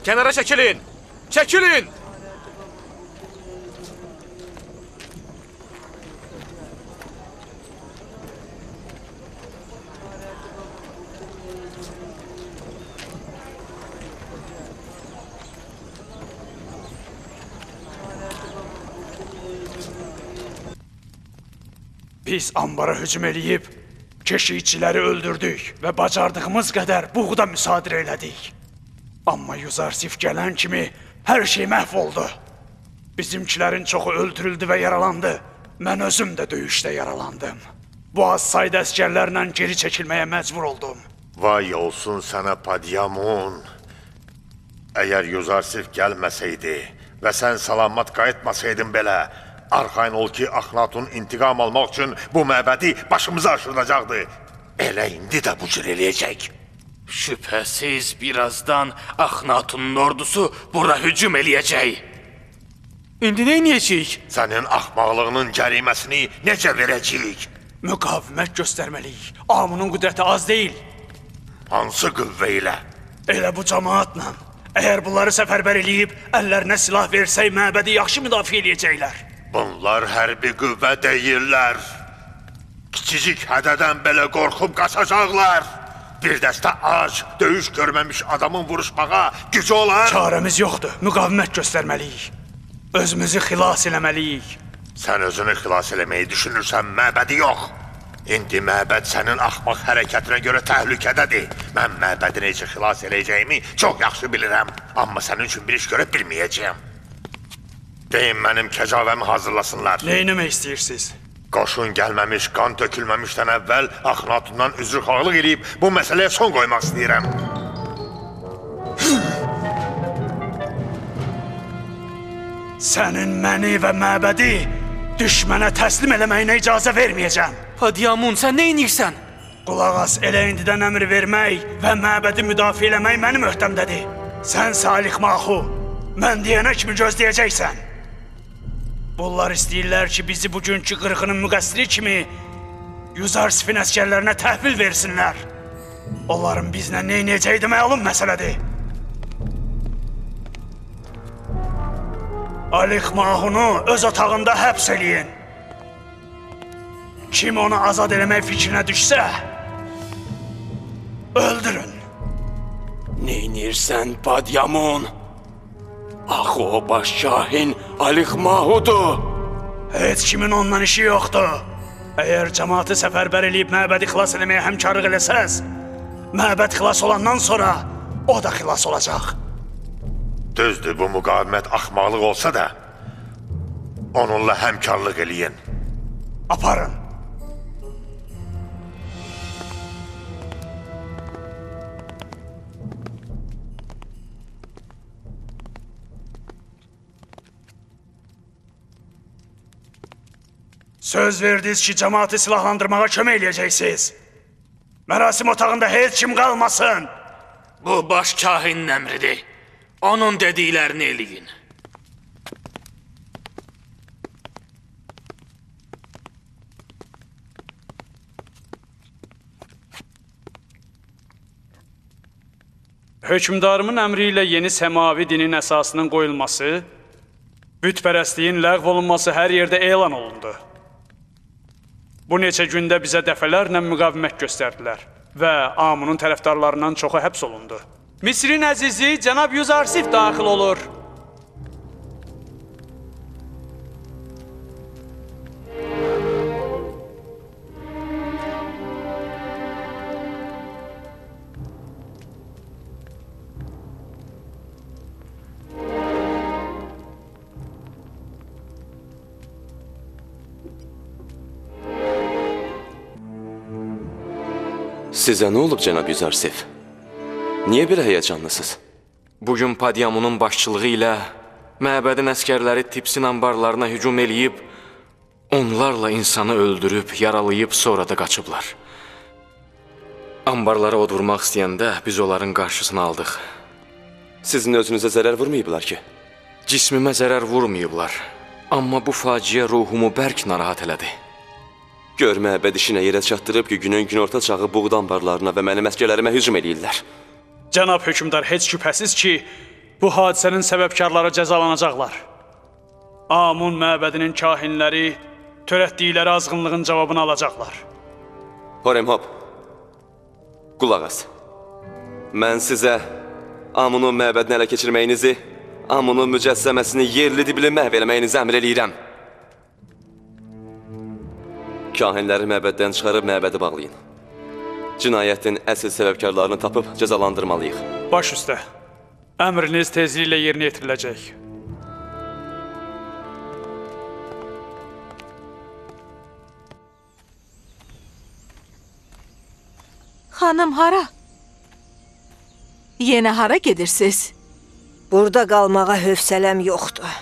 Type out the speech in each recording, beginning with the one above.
Kənara çəkilin! Çəkilin! Biz ambara hücum eləyib, keşikçiləri öldürdük və bacardığımız qədər buğda müsadirə elədik. Amma Yuzarsif gələn kimi hər şey məhv oldu. Bizimkilərin çoxu öldürüldü və yaralandı. Mən özüm də döyüşdə yaralandım. Bu az sayda əskərlərlə geri çəkilməyə məcbur oldum. Vay olsun sənə Padyamun. Əgər Yuzarsif gəlməsəydi və sən salamat qayıtmasaydın belə, arxayn ol ki, Axnatun intiqam almaq üçün bu məbədi başımıza aşıracaqdı. Elə indi də bu cür eləyəcək. Şübhəsiz birazdan Axnatunun ordusu bura hücum eləyəcək. İndi nə eləyəcəyik? Sənin axmaqlığının cəriməsini necə verəcəyik? Müqavimət göstərməliyik. Amunun qüdrəti az deyil. Hansı qüvvə ilə? Elə bu cəmaatla. Əgər bunları səfərbər eləyib, əllərinə silah versək, məbədi yaxşı müdafiə eləyəcəklər. Bunlar hərbi qüvvə deyirlər. Kiçicik hədədən belə qorxub qaçacaqlar. Bir dəstə ac, döyüş görməmiş adamın vuruşmağa gücü olan... Çarəmiz yoxdur, müqavimət göstərməliyik. Özümüzü xilas eləməliyik. Sən özünü xilas eləməyi düşünürsən, məbədi yox. İndi məbəd sənin axmaq hərəkətinə görə təhlükədədir. Mən məbədi necə xilas eləyəcəyimi çox yaxşı bilirəm. Amma sənin üçün bir iş görə bilməyəcəyəm. Deyin mənim kəcavəmi hazırlasınlar. Neynəmək istəyirsiniz? Qoşun gəlməmiş, qan tökülməmişdən əvvəl Axnatundan üzrxahlıq eləyib bu məsələyə son qoymaq istəyirəm. Sənin məni və məbədi düşmənə təslim eləməyinə icazə verməyəcəm. Padyamun, sən nə inirsən? Qulaq as, elə indidən əmr vermək və məbədi müdafiə eləmək mənim öhdəmdədir. Sən Salih Maxu, mən deyənə kimi gözləyəcəksən. Bunlar istəyirlər ki, bizi bugünkü qırğının müqəssiri kimi Yuzarsifin əskərlərinə təhvil versinlər. Onların bizlə neynəyəcəyi də məlum məsələdir. Alix Mahunu öz otağında həbs eləyin. Kim onu azad eləmək fikrinə düşsə, öldürün. Neynirsən Padyamun? Axı o baş kahin Alix Mahudur. Heç kimin ondan işi yoxdur. Əgər cəmaatı səfərbər eləyib məbədi xilas eləməyə həmkarlıq eləsəz, məbəd xilas olandan sonra o da xilas olacaq. Düzdür, bu müqavimət axmaqlıq olsa da, onunla həmkarlıq eləyin. Aparın. Söz verdiniz ki, cəmaatı silahlandırmağa kömək eləyəcəksiniz. Mərasim otağında heç kim qalmasın. Bu baş kahinin əmridir. Onun dediklərini eləyin. Hökmdarımın əmri ilə yeni səmavi dinin əsasının qoyulması, bütpərəstliyin ləğv olunması hər yerdə elan olundu. Bu neçə gündə bizə dəfələrlə müqavimət göstərdilər və Amunun tərəfdarlarından çoxu həbs olundu. Misrin əzizi cənab Yuzarsif daxil olur. Sizə nə olub, cənab Yuzarsif? Niyə belə həyəcanlısınız? Bugün Padyamunun başçılığı ilə məbədin əskərləri Tipsin anbarlarına hücum eləyib, onlarla insanı öldürüb, yaralayıb, sonra da qaçıblar. Anbarlara od vurmaq istəyəndə biz onların qarşısını aldıq. Sizin özünüzə zərər vurmayıblar ki? Cismimə zərər vurmayıblar, amma bu faciə ruhumu bərk narahat elədi. Gör məbəd işinə yerə çatdırıb ki, günün günorta çağı buğda anbarlarına və mənim əskərlərimə hücum eləyirlər. Cənab hökmdar, heç şübhəsiz ki, Bu hadisənin səbəbkarları cəzalanacaqlar. Amun məbədinin kahinləri törətdikləri azğınlığın cavabını alacaqlar. Horemhop, qulaq as. Mən sizə Amunun məbədini ələ keçirməyinizi, Amunun mücəssəməsini yerli dibli məhv eləməyinizi əmr eləyirəm. Kahinləri məbəddən çıxarıb məbədi bağlayın. Cinayətin əsl səbəbkarlarını tapıb cəzalandırmalıyıq. Baş üstə, əmriniz tezliklə yerinə yetiriləcək. Xanım hara? Yenə hara gedirsiniz? Burada qalmağa hövsələm yoxdur.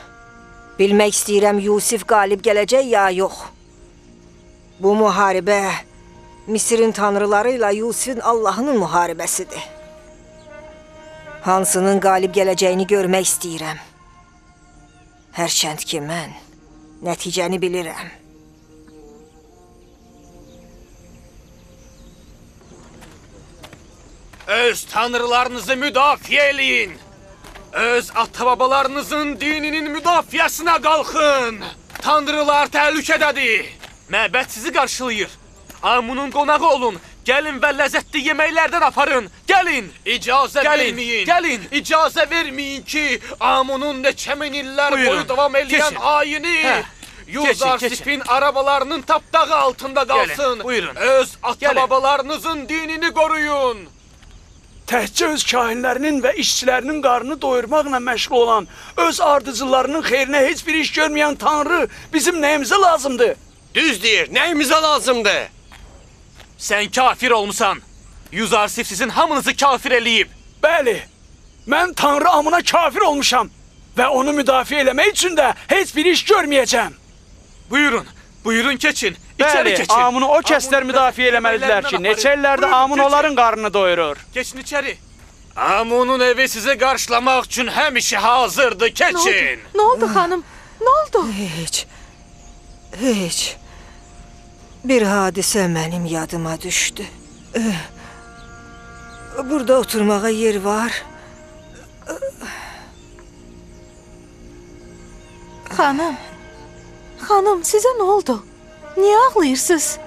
Bilmək istəyirəm Yusif qalib gələcək ya yox. Bu müharibə Misirin tanrıları ilə Yusifin Allahının müharibəsidir. Hansının qalib gələcəyini görmək istəyirəm. Hərçənd ki mən nəticəni bilirəm. Öz tanrılarınızı müdafiə eləyin. Öz ata-babalarınızın dininin müdafiəsinə qalxın. Tanrılar təhlükədədir. Məbəd sizi qarşılayır. Amunun qonağı olun. Gəlin və ləzzətli yeməklərdən aparın. Gəlin. İcazə verməyin. Gəlin. İcazə verməyin ki, Amunun neçə min illər boyu davam eləyən ayini Yuzarsifin arabalarının tapdağı altında qalsın. Buyurun. Öz ata-babalarınızın dinini qoruyun. Təhcə öz kahinlərinin və işçilərinin qarnını doyurmaqla məşğul olan, öz ardıcılarının xeyrinə heç bir iş görməyən Tanrı bizim nəyimizə lazımdır? Düz deyir, nəyimizə lazımdır? Sən kafir olmusan. Yuzarsif sizin hamınızı kafir eləyib. Bəli, mən Tanrı Amun'a kafir olmuşam və onu müdafiə eləmək üçün də heç bir iş görməyəcəm. Buyurun, buyurun keçin, içəri Bəli, keçin. Amunu o kəslər müdafiə eləməlidirlər ki, neçə illərdə Amun onların qarnını doyurur. Keçin içəri. Amunun evi sizi qarşılamaq üçün həmişə hazırdır, keçin. Nə oldu xanım? Nə oldu? Heç. Bir hadisə mənim yadıma düşdü. Burada oturmağa yer var. Xanım, sizə nə oldu? Niyə ağlayırsınız?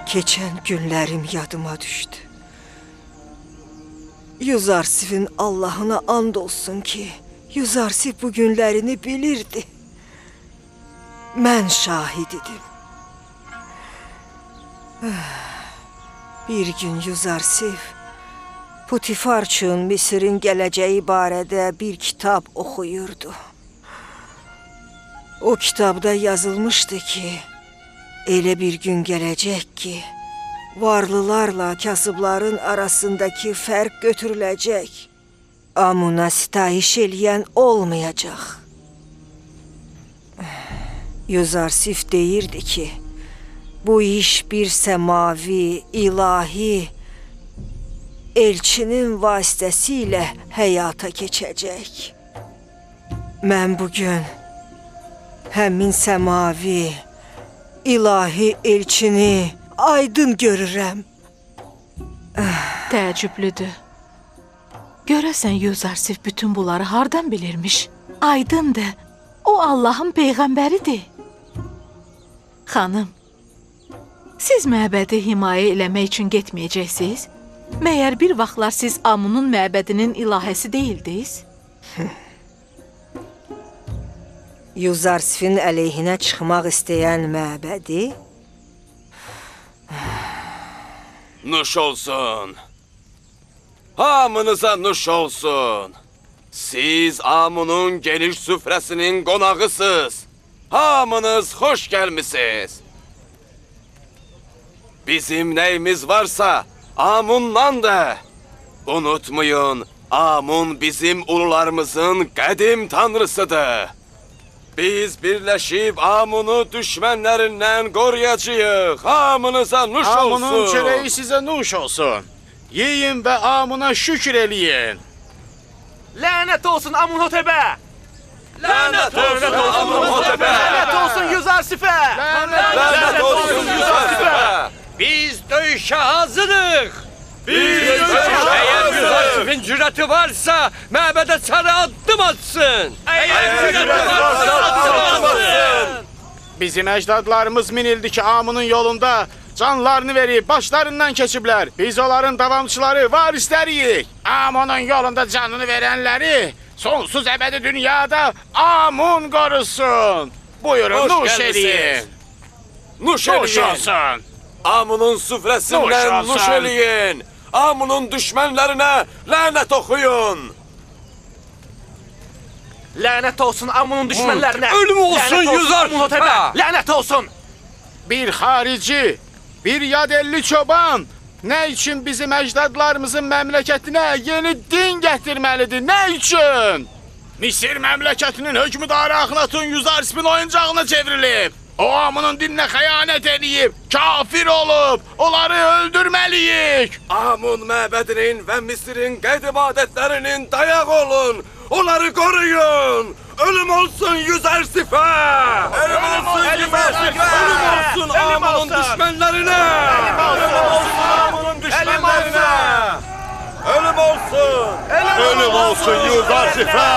Keçən günlərim yadıma düşdü. Yuzarsifin Allahına and olsun ki, Yuzarsif bu günlərini bilirdi. Mən şahid idim. Bir gün Yuzarsif Putifar üçün Misirin gələcəyi barədə bir kitab oxuyurdu. O kitabda yazılmışdı ki, elə bir gün gələcək ki, varlılarla kasıbların arasındakı fərq götürüləcək. Amuna sitayiş eləyən olmayacaq. Yuzarsif deyirdi ki, bu iş bir səmavi, ilahi elçinin vasitəsilə həyata keçəcək. Mən bugün həmin səmavi, ilahi elçini aydın görürəm. Təəccüblüdür. Görəsən Yuzarsif bütün bunları hardan bilirmiş? Aydındır. O Allahın peyğəmbəridir. Xanım, siz məbədi himayə eləmək üçün getməyəcəksiniz? Məyər bir vaxtlar siz Amunun məbədinin ilahəsi deyildiniz? Yuzarsifin əleyhinə çıxmaq istəyən məbədi? Nuş olsun. Hamınıza nuş olsun. Siz Amunun geniş süfrəsinin qonağısınız. Hamınız xoş gəlmisiniz. Bizim nəyimiz varsa Amundan da. Unutmayın, Amun bizim ulularımızın qədim tanrısıdır. Biz birləşib Amunu düşmənlərindən qoruyacağıq. Hamınıza nuş olsun. Amunun çörəyi sizə nuş olsun. Yeyin və Amuna şükür eləyin. Lənət olsun Amunhotepə! Lənət olsun Amunhotepə! Lənət olsun Yuzarsifə! Lənət olsun Yuzarsifə! Biz döyüşə hazırıq. Biz döyüşə Əgər hazırıq. kimin cürəti varsa məbədə sarı addım atsın. Bizim əcdadlarımız min ildir ki, Amunun yolunda canlarını verib, başlarından keçiblər. Biz onların davamçıları, varisləriyik. Amunun yolunda canını verənləri sonsuz əbədi dünyada Amun qorusun. Buyurun, nuş eləyin. Nuş Nuş olsun. Amunun süfrəsindən Nuş olsun. nuş eləyin. Amunun düşmənlərinə lənət oxuyun. Lənət olsun Amunun düşmənlərinə. Ölüm olsun Lənət Yüzar Amunotepə. Şüpə. Lənət olsun. Bir xarici, bir yadelli çoban nə üçün bizim əcdadlarımızın məmləkətinə yeni din gətirməlidir? Nə üçün? Misir məmləkətinin hökmüdarı Axnatun Yuzarsifin oyuncağına çevrilib. O Amunun dininə xəyanət edib, kafir olub, onları öldürməliyik. Amun məbədinin və Misirin qədim adətlərinin dayaq olun. Onları koruyun. Ölüm olsun Yüzarsifə. Ölüm olsun Yüzarsifə. Ölüm olsun Amunun düşmənlərinə. Ölüm olsun Amunun düşmənlərinə. Ölüm olsun. Ölüm olsun Yuzarsifə.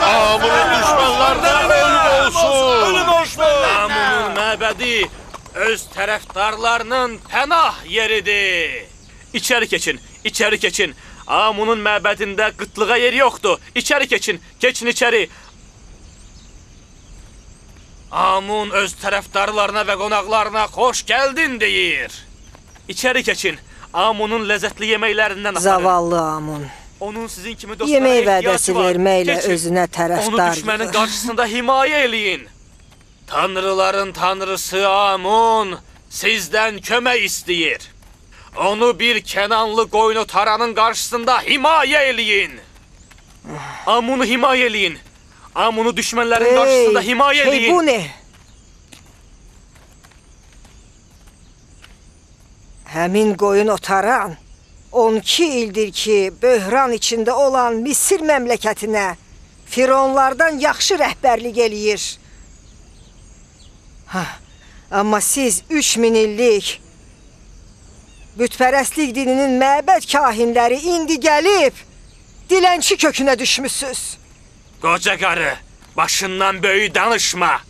Amunun düşmənlərinə ölüm olsun. Ölüm olsun. Amunun məbədi öz tərəfdarlarının pənah yeridir. İçəri keçin, içəri keçin. Amunun məbədində qıtlığa yer yoxdur. İçəri keçin, keçin içəri. Amun öz tərəfdarlarına və qonaqlarına xoş gəldin deyir. İçəri keçin. Amunun ləzzətli yeməklərindən aparın. Zavallı Amun. Onun sizin kimi dostlara Yemək ehtiyacı vədəsi var. verməklə Keçin. özünə Onu tərəfdar düşmənin yığır. qarşısında himayə eləyin. Tanrıların tanrısı Amun sizdən kömək istəyir. Onu bir Kenanlı qoyunu taranın qarşısında himayə eləyin. Amunu himayə eləyin. Amunu düşmənlərin qarşısında himayə eləyin. Bu ne? Həmin qoyun otaran 12 ildir ki, böhran içində olan Misir məmləkətinə Fironlardan yaxşı rəhbərlik eləyir. Amma siz 3000 illik bütpərəstlik dininin məbəd kahinləri indi gəlib dilənçi kökünə düşmüsünüz. Qoca qarı, başından böyük danışma.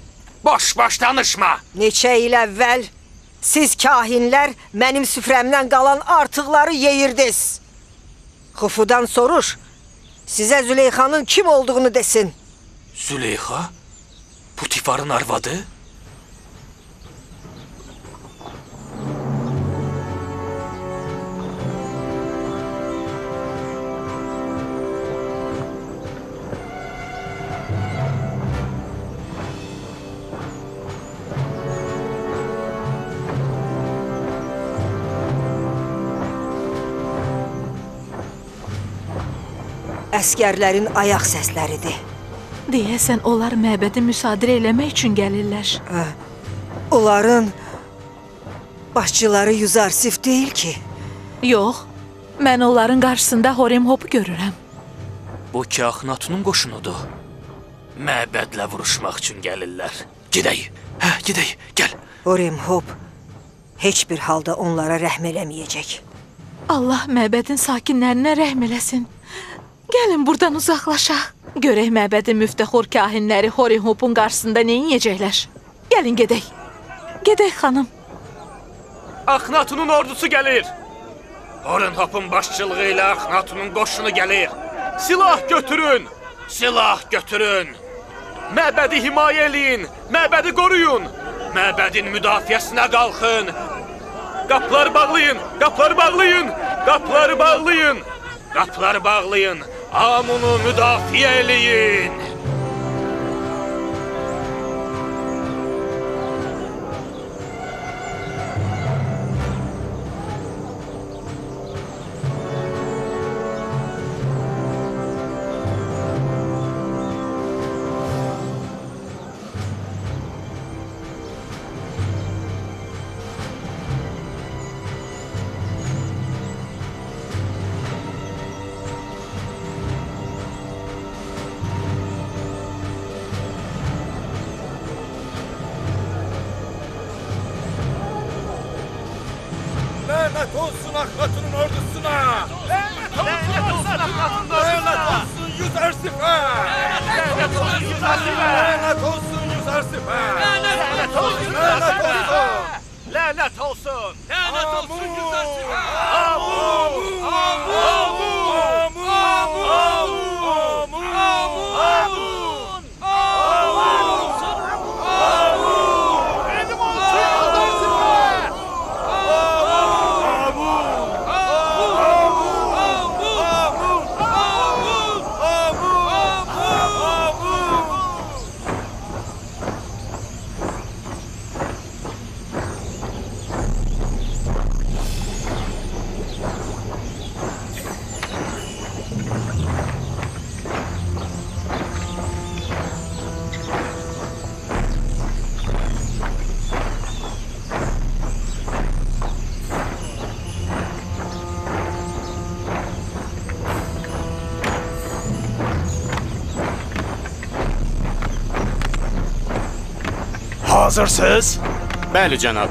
Boş-boş danışma. Neçə il əvvəl siz kahinlər mənim süfrəmdən qalan artıqları yeyirdiniz. Xufudan soruş, sizə Züleyxanın kim olduğunu desin. Züleyxa? Putifarın arvadı? Əskərlərin ayaq səsləridir. Deyəsən onlar məbədi müsadirə eləmək üçün gəlirlər. Onların başçıları Yuzarsif deyil ki. Yox, mən onların qarşısında Horemhopu görürəm. Bu ki Axnatunun qoşunudur. Məbədlə vuruşmaq üçün gəlirlər. Gedək, gedək, gəl. Horemhop heç bir halda onlara rəhm eləməyəcək. Allah məbədin sakinlərinə rəhm eləsin. Gəlin buradan uzaqlaşaq. Görək məbədin müftəxor kahinləri Horemhopun qarşısında nə yiyəcəklər. Gəlin gedək. Gedək xanım. Axnatunun ordusu gəlir. Horemhopun başçılığı ilə Axnatunun qoşunu gəlir. Silah götürün. Silah götürün. Məbədi himayə eləyin. Məbədi qoruyun. Məbədin müdafiəsinə qalxın. Qapıları bağlayın. Qapıları bağlayın. Qapıları bağlayın. Qapıları bağlayın. Amunu müdafiə eləyin. Lənət olsun Axnatunun ordusuna! Lənət olsun! Lənət olsun Yüzər Sipər! Lənət olsun Yüzər Sipər! Lənət olsun! Lənət olsun Yüzər Sipər! Hazırsınız? Bəli, cənab.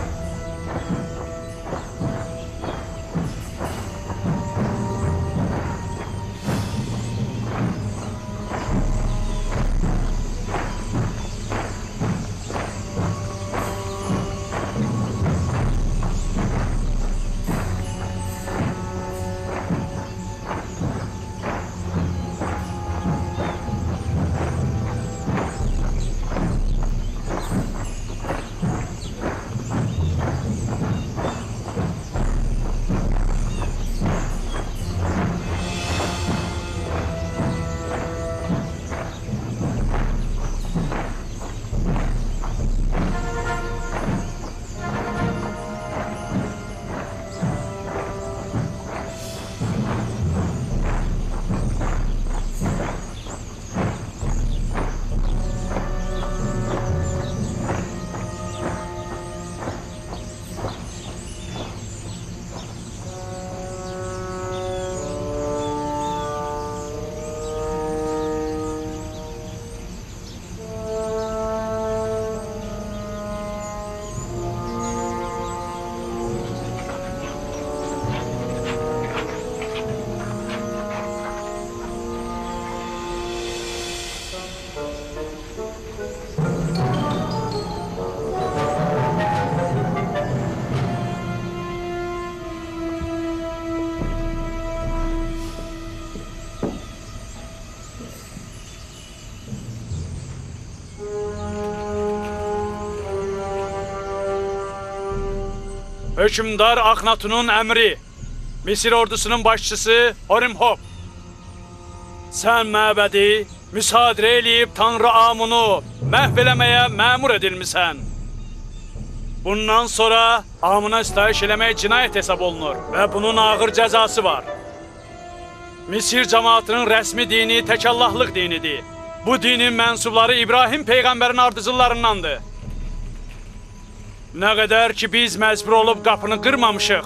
Hökümdar Axnatunun əmri, Misir ordusunun başçısı Horimhop. Sən məbədi müsadirə eləyib Tanrı Amunu məhv eləməyə məmur edilmisən. Bundan sonra Amuna istayiş eləmək cinayət hesab olunur və bunun ağır cəzası var. Misir cəmaatının rəsmi dini təkallahlıq dinidir. Bu dinin mənsubları İbrahim Peyğəmbərin ardıcıllarındandır. Nə qədər ki biz məcbur olub qapını qırmamışıq,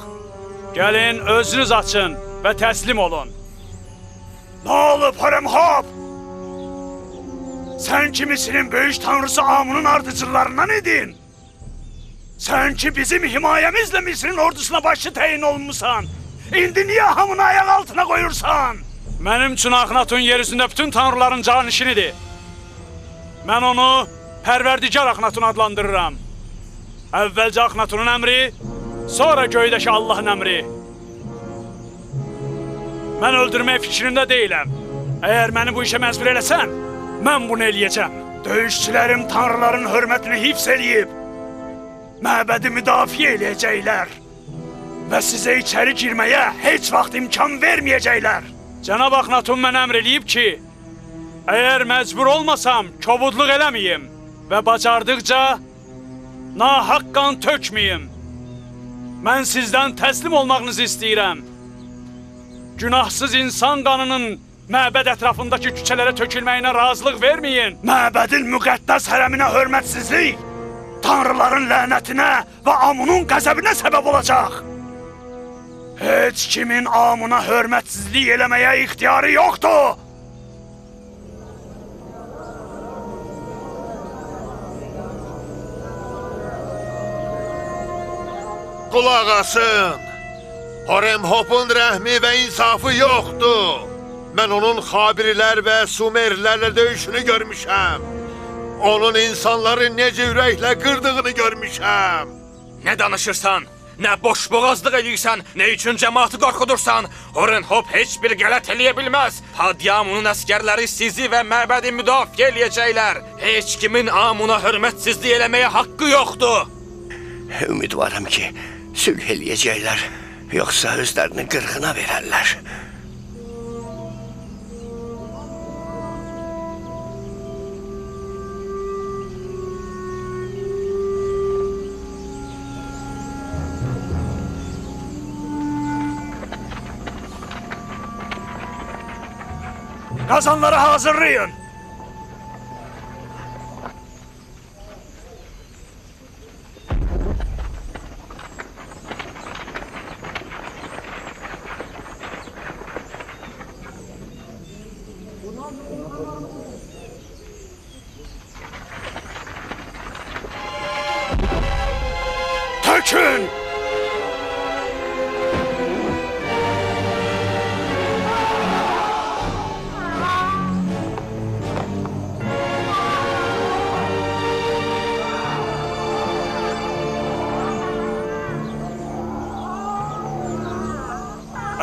gəlin özünüz açın və təslim olun. Nə olub Horimhop? Sən ki Misirin böyük tanrısı Amunun ardıcıllarından idin. Sən ki bizim himayəmizlə Misirin ordusuna başçı təyin olunmusan. İndi niyə hamını ayaq altına qoyursan? Mənim üçün Axnatun yer üzündə bütün tanrıların canişinidir. Mən onu Pərverdigar Axnatun adlandırıram. Əvvəlcə Axnatunun əmri, sonra göydəki Allahın əmri. Mən öldürmək fikrində deyiləm. Əgər məni bu işə məcbur eləsən, mən bunu eləyəcəm. Döyüşçülərim tanrıların hörmətini hifz eləyib, məbədi müdafiə eləyəcəklər və sizə içəri girməyə heç vaxt imkan verməyəcəklər. Cənab Axnatun mənə əmr eləyib ki, əgər məcbur olmasam, kobudluq eləməyim və bacardıqca nahaq qan tökməyim. Mən sizdən təslim olmağınızı istəyirəm. Günahsız insan qanının məbəd ətrafındakı küçələrə tökülməyinə razılıq verməyin. Məbədin müqəddəs hərəminə hörmətsizlik tanrıların lənətinə və Amunun qəzəbinə səbəb olacaq. Heç kimin Amuna hörmətsizlik eləməyə ixtiyarı yoxdur. Qulaq asın. Horimhopun rəhmi və insafı yoxdur. Mən onun Xabirlər və Sumerlərlə döyüşünü görmüşəm. Onun insanları necə ürəklə qırdığını görmüşəm. Nə danışırsan? Nə boş boğazlıq eləyirsən? Nə üçün cəmaatı qorxudursan? Horenhop heç bir qələt eləyə bilməz. Padyamunun əskərləri sizi və məbədi müdafiə eləyəcəklər. Heç kimin Amuna hörmətsizlik eləməyə haqqı yoxdur. Ümidvaram ki, sülh eləyəcəklər, yoxsa özlərini qırğına verərlər. Qazanları hazırlayın. Tökün!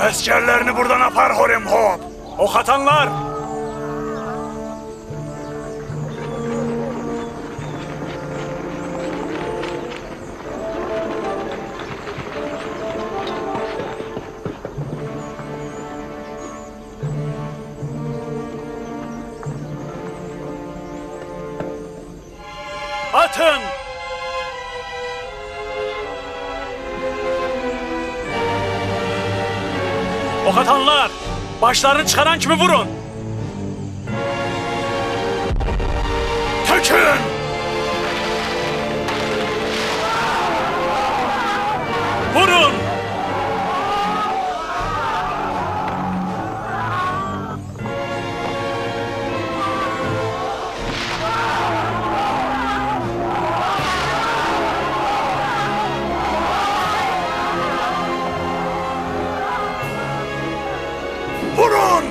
Əskerlerini buradan apar Horenhop. Ok atanlar! Atın! Ok atanlar, başlarını çıkaran kimi vurun. Tökün! Vurun! Vurun!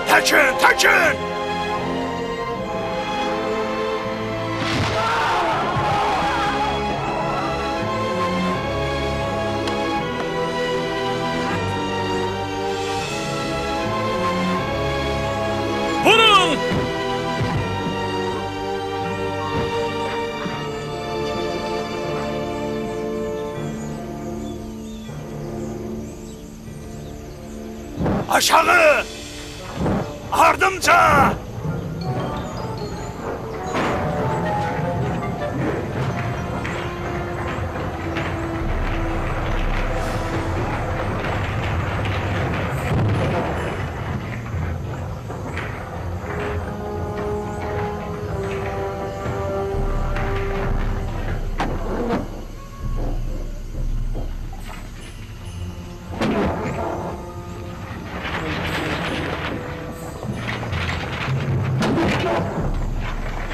Tökün, tökün! Vurun! Aşağı! Ardımca!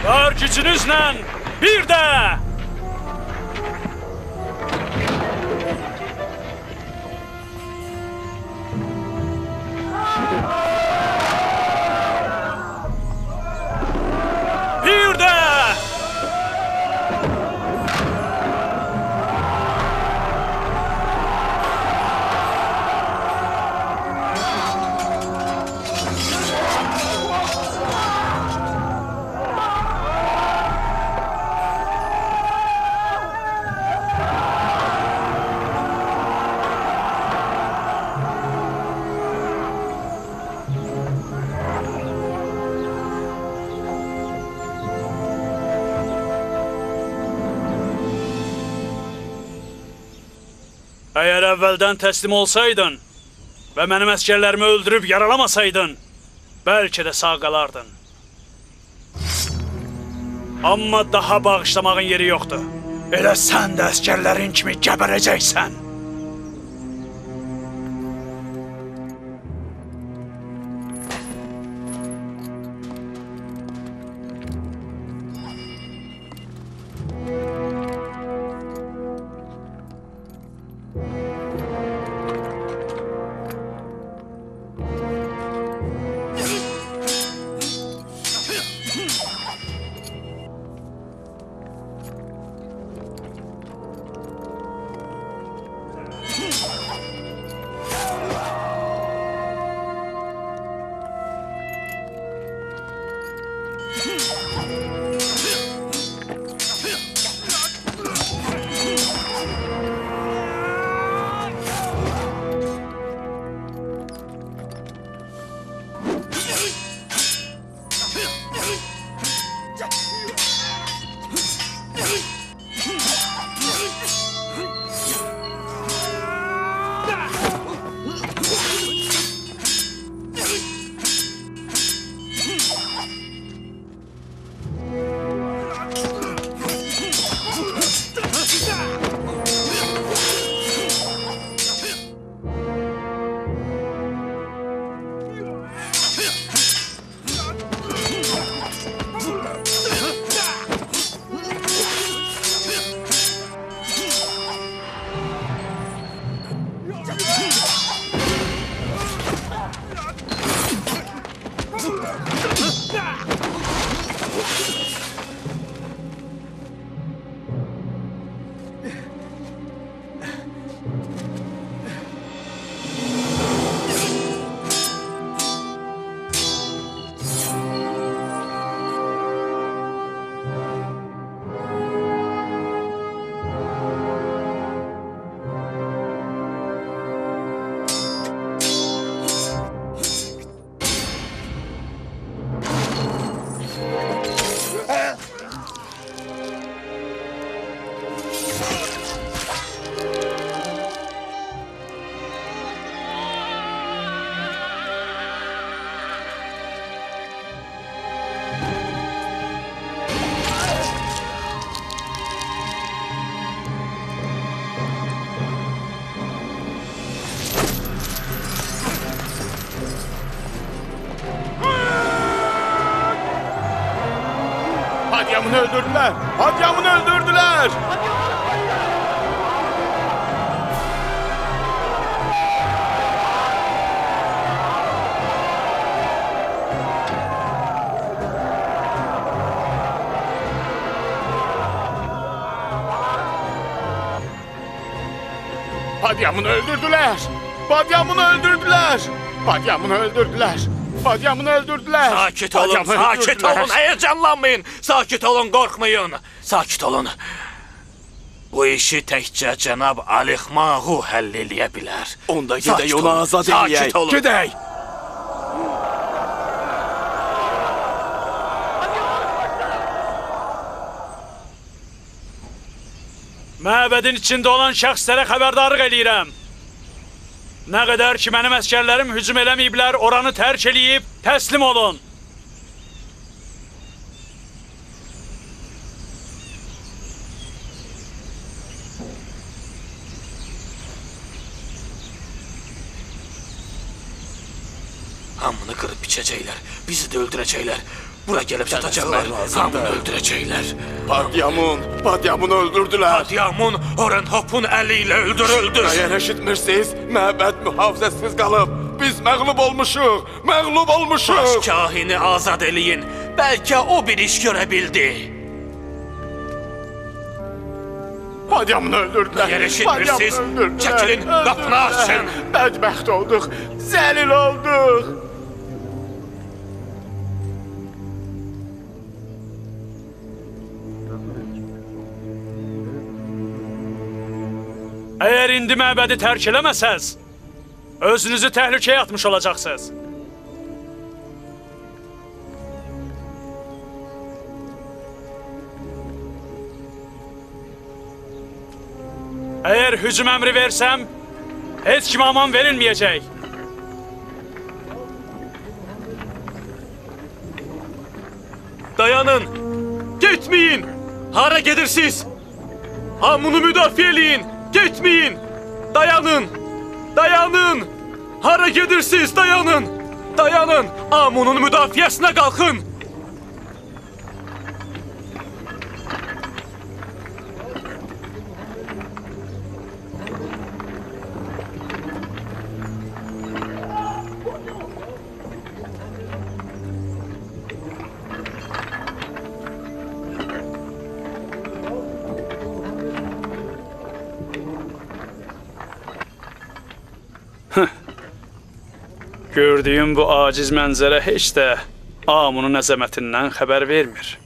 Var gücünüzle bir de! Bir de! Eğer evvelden teslim olsaydın ve benim askerlerimi öldürüp yaralamasaydın, belki de sağ qalardın. Amma daha bağışlamağın yeri yoktu. Elə sen de askerlerin kimi gəbərəcəksən. Padyamını öldürdülər! Padyamını öldürdülər! Padyamını öldürdülər! Padyamını öldürdülər! Padyamını öldürdülər! Padyamını öldürdülər! Sakit olun, sakit olun, heyecanlanmayın! Sakit olun, qorxmayın! Sakit olun! Bu işi təkcə cənab Alixmahu həll eləyə bilər. Onda gedək onu azad eləyək. Sakit olun! Gedək! Məbədin içində olan şəxslərə xəbərdarlıq eləyirəm. Nə qədər ki, mənim əskərlərim hücum eləməyiblər, oranı tərk eləyib, təslim olun. Hamını qırıb biçəcəklər, bizi də öldürəcəklər. Bura gəlib çatacaqlar, hamını öldürəcəklər. Padyamını öldürdülər. Padyamun Horenhopun əli ilə öldürüldü. Məyər eşitmirsiniz? Məbəd mühafizəsiz qalıb. Biz məğlub olmuşuq, məğlub olmuşuq. Baş kahini azad eləyin, bəlkə o bir iş görə bildi. Padyamını öldürdülər! Məyər eşitmirsiniz? Çəkilin, qapını açın. Bədbəxt olduq, zəlil olduq. Əgər indi məbədi tərk eləməsəz, özünüzü təhlükəyə atmış olacaqsınız. Əgər hücum əmri versəm, heç kimə aman verilməyəcək. Dayanın, getməyin. Hara gedirsiniz? Hamını müdafiə eləyin. Getməyin! Dayanın! Dayanın! Hara gedirsiniz? Dayanın! Dayanın! Amunun müdafiəsinə qalxın! Gördüyüm bu aciz mənzərə heç də Amunun əzəmətindən xəbər vermir.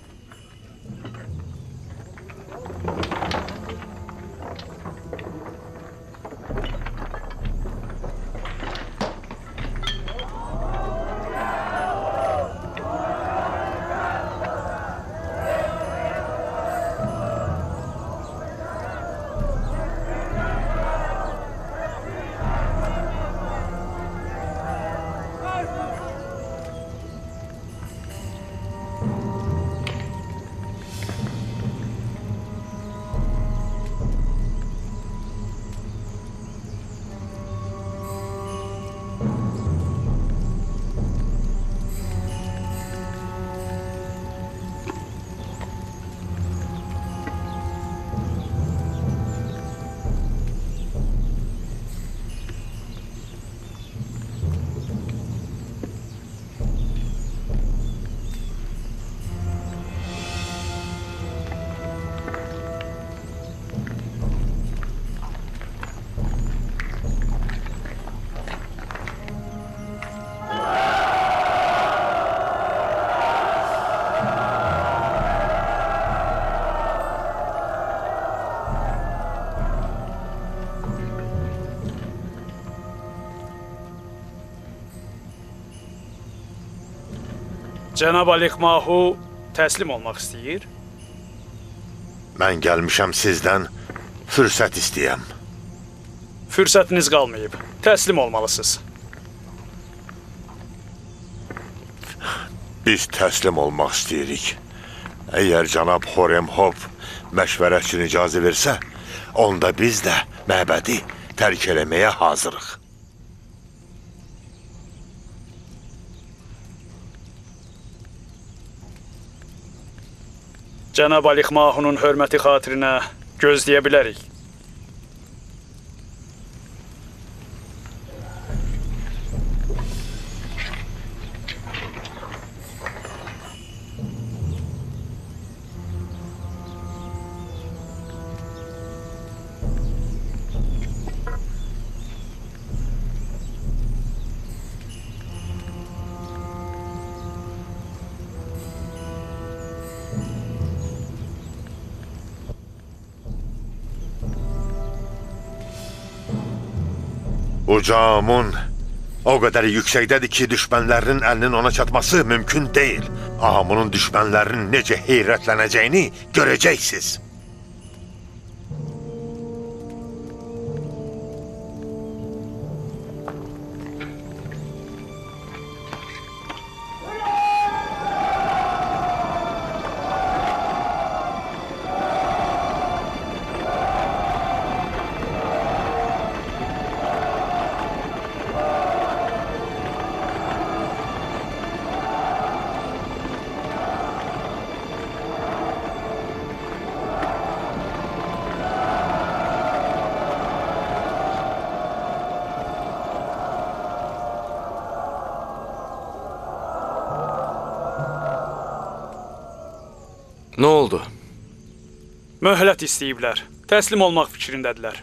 Cənab Alixmahu təslim olmaq istəyir. Mən gəlmişəm sizdən fürsət istəyəm. Fürsətiniz qalmayıb. Təslim olmalısınız. Biz təslim olmaq istəyirik. Əgər cənab Horemhop məşvərət üçün icazə versə, onda biz də məbədi tərk eləməyə hazırıq. Cənab Alikmahunun hörməti xatirinə gözləyə bilərik. Uca Amun o qədər yüksəkdədir ki, düşmənlərinin əlinin ona çatması mümkün deyil. Amunun düşmənlərinin necə heyrətlənəcəyini görəcəksiniz. Nə oldu? Möhlət istəyiblər. Təslim olmaq fikrindədilər.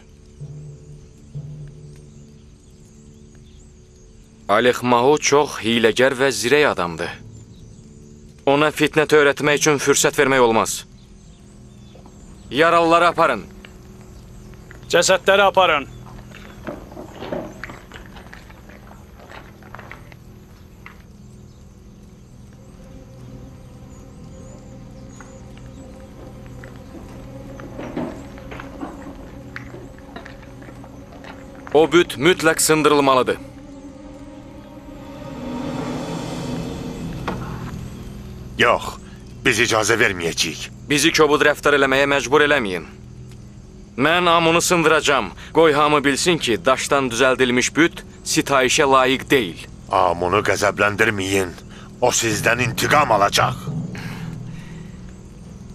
Alikmahu çox hiləgər və zirək adamdır. Ona fitnə törətmək üçün fürsət vermək olmaz. Yaralıları aparın. Cəsədləri aparın. O büt mütləq sındırılmalıdır. Yox, biz icazə verməyəcəyik. Bizi kobud rəftar eləməyə məcbur eləməyin. Mən Amunu sındıracam. Qoy hamı bilsin ki, daşdan düzəldilmiş büt sitayişə layiq deyil. Amunu qəzəbləndirməyin. O sizdən intiqam alacaq.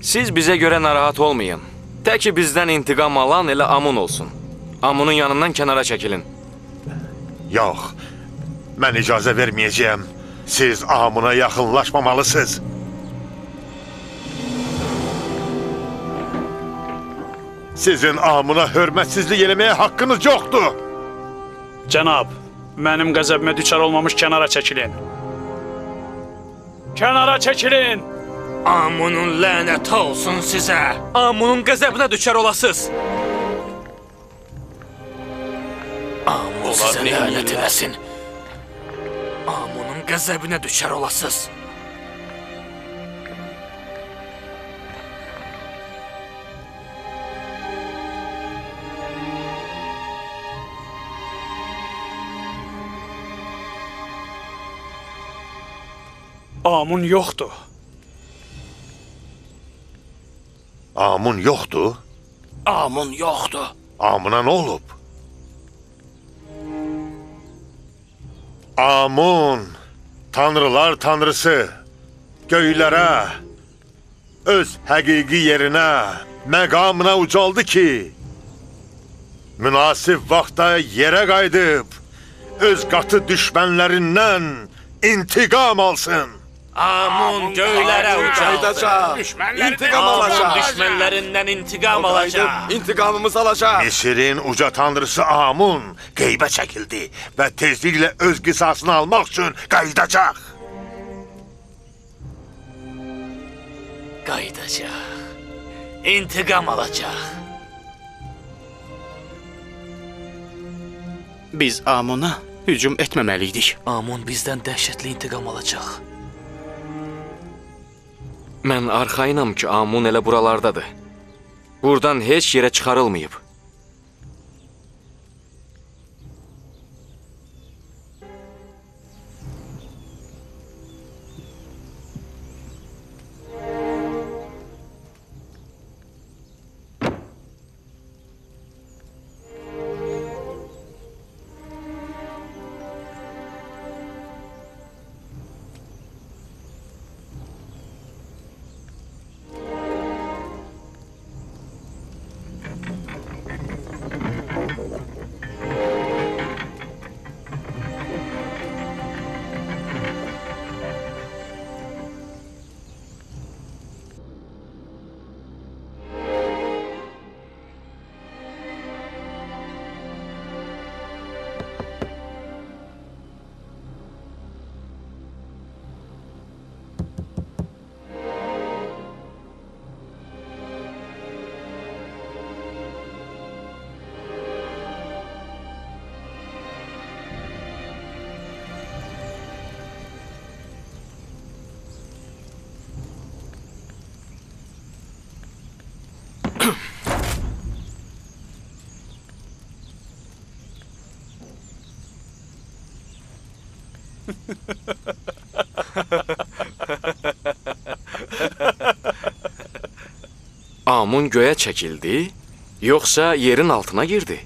Siz bizə görə narahat olmayın. Təki bizdən intiqam alan elə Amun olsun. Amunun yanından kənara çəkilin. Yox, mən icazə verməyəcəyəm. Siz Amuna yaxınlaşmamalısınız. Sizin Amuna hörmətsizlik eləməyə haqqınız yoxdur. Cənab, mənim qəzəbimə düçar olmamış kənara çəkilin. Kənara çəkilin! Amunun lənəti olsun sizə. Amunun qəzəbinə düşər olasınız. Amun sizə lənət eləsin. Amunun qəzəbinə düşər olasınız. Amun yoxdur. Amun yoxdur? Amun yoxdur. Amuna nə olub? Amun, tanrılar tanrısı, göylərə, öz həqiqi yerinə, məqamına ucaldı ki, münasib vaxtda yerə qayıdıb, öz qatı düşmənlərindən intiqam alsın. Amun göylərə ucaldı. İntiqam alacaq. Amun düşmənlərindən intiqam alacaq. İntiqamımız alacaq. Misirin uca tanrısı Amun qeybə çəkildi və tezliklə öz qisasını almaq üçün qayıdacaq. Qayıdacaq. İntiqam alacaq. Biz Amuna hücum etməməliydik. Amun bizdən dəhşətli intiqam alacaq. Mən arxayınam ki, Amun elə buralardadır. Buradan heç yerə çıxarılmayıb. Amun göyə çəkildi, yoxsa yerin altına girdi?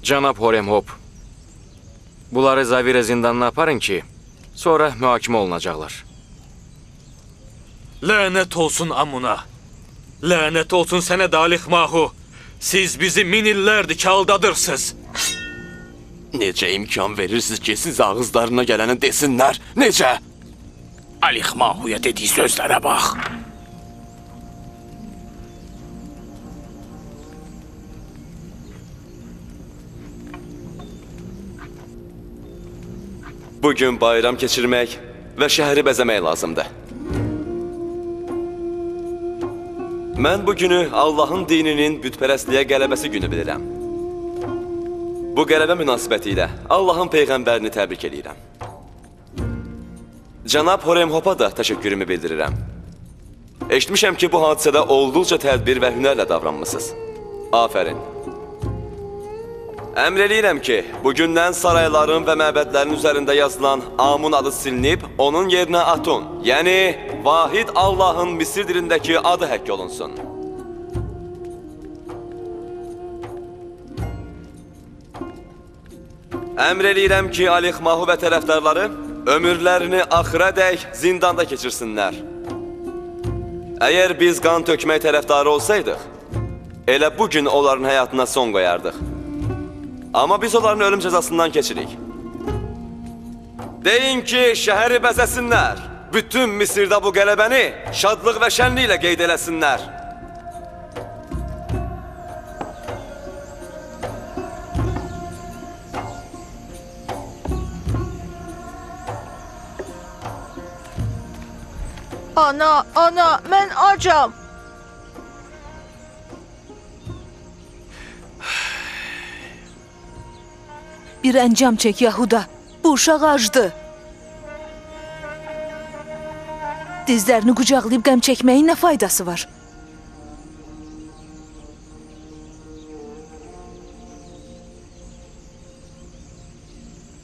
Cənab Horemhop, bunları Zavira zindanına aparın ki, sonra mühakimə olunacaqlar. Lənət olsun Amuna. Lənət olsun sənə Dalix Mahu. Siz bizi min illərdir ki aldadırsınız. Necə imkan verirsiniz ki, siz ağızlarına gələni desinlər? Necə? Alix Mahu'ya dediği sözlere bak. Bugün bayram keçirmək və şəhəri bəzəmək lazımdır. Mən bu günü Allahın dininin bütpərəstliyə qələbəsi günü bilirəm. Bu qələbə münasibəti ilə Allahın Peyğəmbərini təbrik edirəm. Cənab Horemhop'a da təşəkkürümü bildirirəm. Eşitmişəm ki, bu hadisədə olduqca tədbir və hünərlə davranmışsınız. Afərin. Əmr eləyirəm ki, bugündən sarayların və məbədlərin üzərində yazılan Amun adı silinib, onun yerinə Atun, yəni Vahid Allahın Misir dilindəki adı həkk olunsun. Əmr eləyirəm ki, Alix Mahu və tərəfdarları ömürlərini axıradək zindanda keçirsinlər. Əgər biz qan tökmək tərəfdarı olsaydıq, elə bugün onların həyatına son qoyardıq. Amma biz onların ölüm cəzasından keçirik. Deyin ki, şəhəri bəzəsinlər. Bütün Misirdə bu qələbəni şadlıq və şənliklə qeyd eləsinlər. Ana, mən acam. Bir əncam çək, Yahuda. Bu uşaq acdı. Dizlərini qucaqlayıb qəm çəkməyin nə faydası var?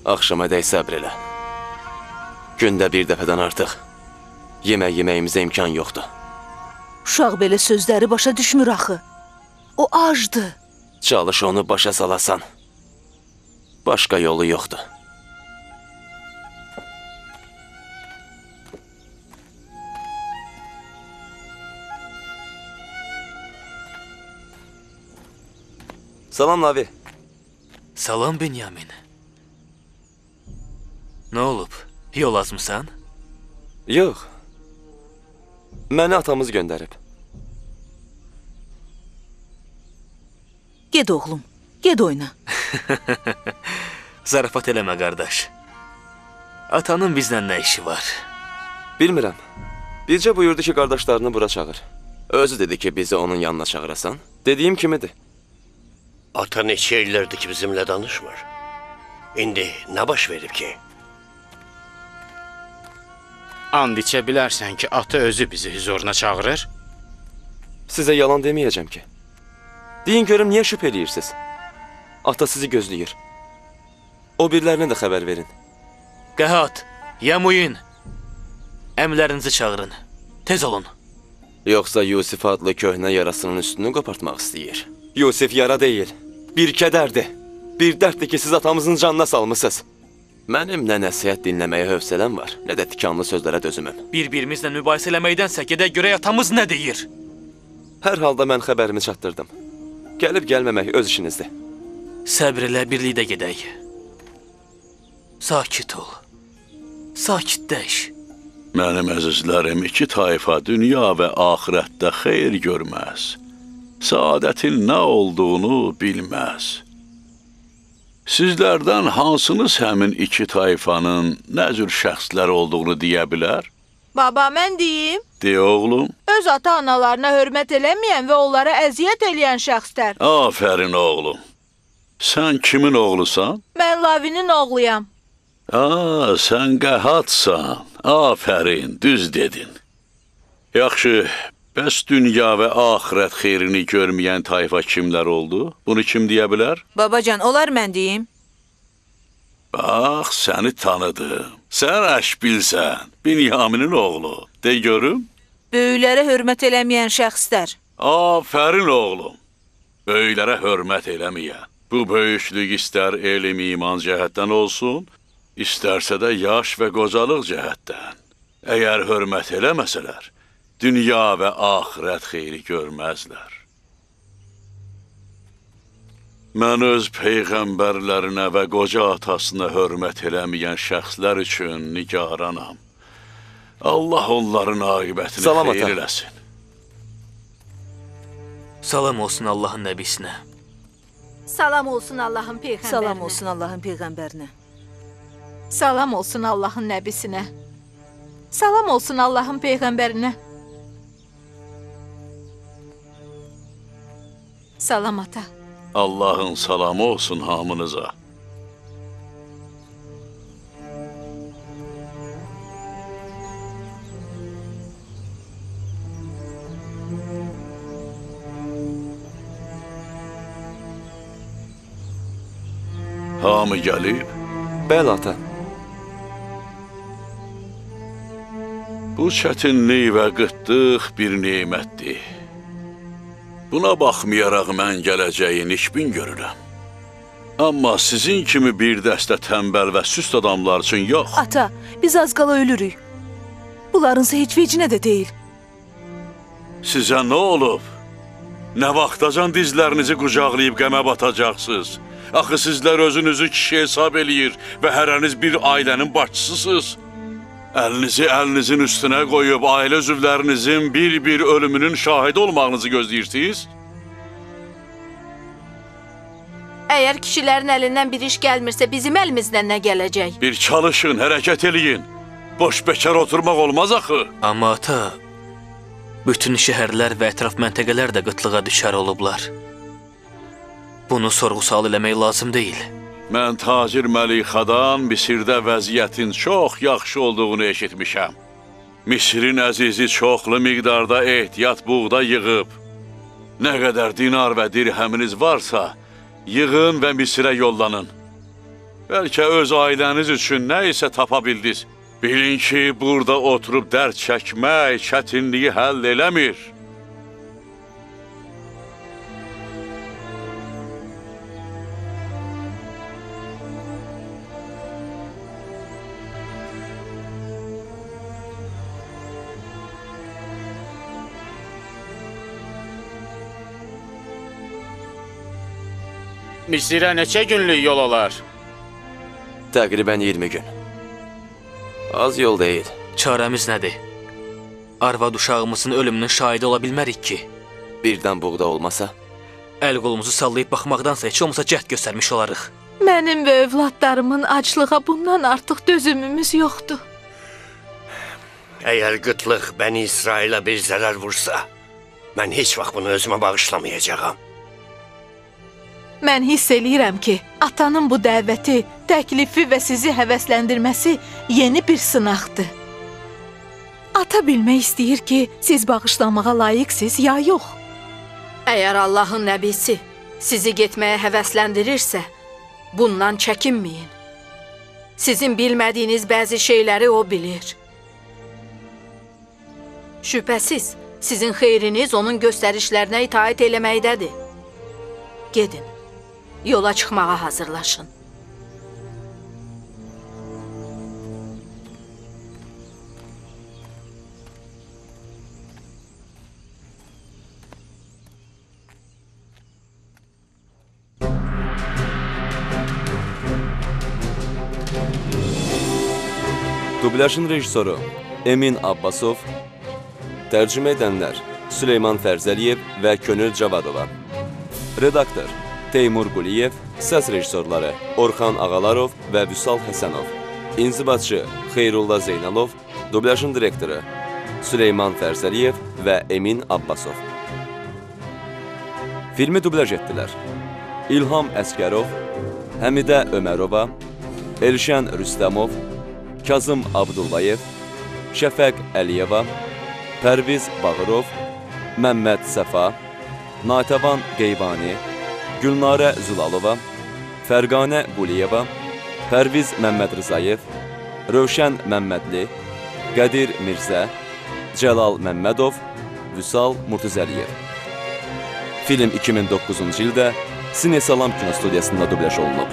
Axşamadək səbr elə. Gündə bir dəfədən artıq yemək yeməyimizə imkan yoxdur. Uşaq belə sözləri başa düşmür axı. O acdı. Çalış onu başa salasan. Başqa yolu yoxdur. Salam Navi. Salam Benyamin. Nə olub? Yol azmısan? Yox. Məni atamız göndərib. Ged oğlum, ged oyna. Zarafat eləmə, qardaş. Atanın bizlə nə işi var? Bilmirəm. Bircə buyurdu ki, qardaşlarını bura çağır. Özü dedi ki, bizi onun yanına çağırasan. Dediyim kimidir. Ata neçə illərdir ki bizimlə danışmır. İndi nə baş verib ki? And içə bilərsən ki, ata özü bizi huzuruna çağırır? Sizə yalan deməyəcəm ki. Deyin görüm, niyə şübhə eləyirsiniz? Ata sizi gözləyir. O birilərinə də xəbər verin. Qəhat, Yamuyin, əmlərinizi çağırın. Tez olun. Yoxsa Yusif adlı köhnə yarasının üstünü qopartmaq istəyir. Yusif yara deyil, bir kədərdir. Bir dərddir ki, siz atamızın canına salmısınız. Mənim nə nəsihət dinləməyə hövsələm var, nə də tikanlı sözlərə dözümüm. Bir-birimizlə mübahisə eləməkdənsə gedək görək atamız nə deyir. Hər halda mən xəbərimi çatdırdım. Gəlib gəlməmək öz işinizdir. Səbr elə, birlikdə gedək. Sakit ol. Sakitləş. Mənim əzizlərim, iki tayfa dünya və axirətdə xeyir görməz. Saadətin nə olduğunu bilməz. Sizlərdən hansınız həmin iki tayfanın nə cür şəxslər olduğunu deyə bilər? Baba, mən deyim. De oğlum. Öz ata-analarına hörmət eləməyən və onlara əziyyət eləyən şəxslər. Afərin oğlum. Sən kimin oğlusan? Mən Lavinin oğluyam. Sən qəhatsan. Afərin, düz dedin. Yaxşı, Bəs dünya və axirət xeyrini görməyən tayfa kimlər oldu? Bunu kim deyə bilər? Babacan, olar mən deyim? Bax, səni tanıdım. Sən Əşbilsən, Binyaminin oğlu. De görüm. Böyüklərə hörmət eləməyən şəxslər. Afərin oğlum. Böyüklərə hörmət eləməyən. Bu böyüklük istər elm, iman cəhətdən olsun, istərsə də yaş və qocalıq cəhətdən. Əgər hörmət eləməsələr, dünya və axirət xeyri görməzlər. Mən öz peyğəmbərlərinə və qoca atasına hörmət eləməyən şəxslər üçün nigaranam. Allah onların aqibətini xeyir eləsin. Salam olsun Allahın nəbisinə. Salam olsun Allahın peyğəmbərinə. Salam olsun Allahın peyğəmbərinə. Salam olsun Allahın nəbisinə. Salam olsun Allahın peyğəmbərinə. Salam ata. Allahın salamı olsun hamınıza. Hamı gəlib? Bəli, ata. Bu çətinlik və qıtlıq bir neymətdir. Buna baxmayaraq mən gələcəyin ikbin görürəm. Amma sizin kimi bir dəstə tənbəl və süst adamlar üçün yox. Ata, biz az qala ölürük. Bunlarınsa heç vecinə də deyil. Sizə nə olub? Nə vaxtacan dizlərinizi qucaqlayıb qəmə batacaqsınız? Axı sizlər özünüzü kişi hesab eləyir və hərəniz bir ailənin başçısısınız. Əlinizi əlinizin üstünə qoyub ailə üzvlərinizin bir-bir ölümünün şahidi olmağınızı gözləyirsiniz? Əgər kişilərin əlindən bir iş gəlmirsə, bizim əlimizdən nə gələcək? Bir çalışın, hərəkət eləyin. Boş bekar oturmaq olmaz axı. Amma ata, bütün şəhərlər və ətraf məntəqələr də qıtlığa düşər olublar. Bunu sorğu-sual eləmək lazım deyil. Mən tacir Məlixadan Misirdə vəziyyətin çox yaxşı olduğunu eşitmişəm. Misirin əzizi çoxlu miqdarda ehtiyat buğda yığıb. Nə qədər dinar və dirhəminiz varsa, yığın və Misirə yollanın. Bəlkə öz ailəniz üçün nə isə tapa bildiniz. Bilin ki, burada oturub dərd çəkmək çətinliyi həll eləmir. Misirə neçə günlük yol olar? Təqribən 20 gün. Az yol deyil. Çarəmiz nədir? Arvad uşağımızın ölümünün şahidi ola bilmərik ki. Birdən buğda olmasa? Əl qolumuzu sallayıb baxmaqdansa heç olmasa cəhd göstərmiş olarıq. Mənim və övladlarımın aclığa bundan artıq dözümümüz yoxdur. Əgər qıtlıq Bəni İsrailə bir zərər vursa, mən heç vaxt bunu özümə bağışlamayacağam. Mən hiss eləyirəm ki, atanın bu dəvəti, təklifi və sizi həvəsləndirməsi yeni bir sınaqdır. Ata bilmək istəyir ki, siz bağışlamağa layiqsiz ya yox? Əgər Allahın nəbisi sizi getməyə həvəsləndirirsə, bundan çəkinməyin. Sizin bilmədiyiniz bəzi şeyləri o bilir. Şübhəsiz, sizin xeyriniz onun göstərişlərinə itaat eləməkdədir. Gedin. Yola çıxmağa hazırlaşın. Dublyajın rejissoru Emin Abbasov, tərcümə edənlər Süleyman Fərzəliyev və Könül Cavadova, redaktor Teymur Quliyev, səs rejissorları Orxan Ağalarov və Vüsal Həsənov, inzibatçı Xeyrulla Zeynalov, dublyajın direktoru Süleyman Fərzəliyev və Emin Abbasov. Filmi dublyaj etdilər İlham Əskərov, Həmidə Ömərova, Elşən Rüstəmov, Kazım Abdullayev, Şəfəq Əliyeva, Pərviz Bağırov, Məmməd Səfa, Natəvan Qeyvani, Gülnarə Zülalova, Fərqanə Quliyeva, Pərviz Məmmədrızayev, Rövşən Məmmədli, Qədir Mirzə, Cəlal Məmmədov, Vüsal Murtuzəliyev. Film 2009-cu ildə Sinesalam kinostudiyasında dubləj olunub.